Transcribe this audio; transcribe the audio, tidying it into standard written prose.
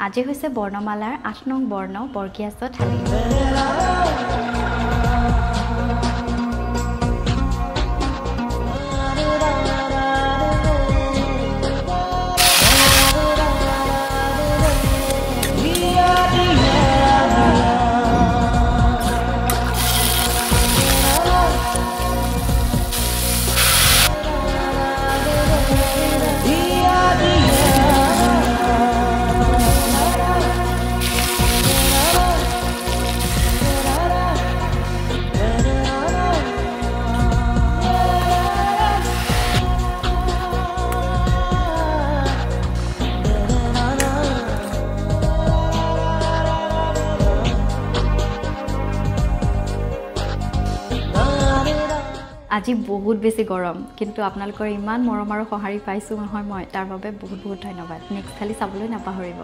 আজি হৈছে বৰ্ণমালাৰ ৮ নং বৰ্ণ বৰ্গীয়া ছ থালি আজি বহুত বেছি গৰম কিন্তু আপোনালোকৰ ইমান মৰম আৰু সঁহাৰি পাইছো নহয় মই তাৰ বাবে বহুত বহুত ধন্যবাদ নেক্সট খালি চাবলৈ নাপাহৰিব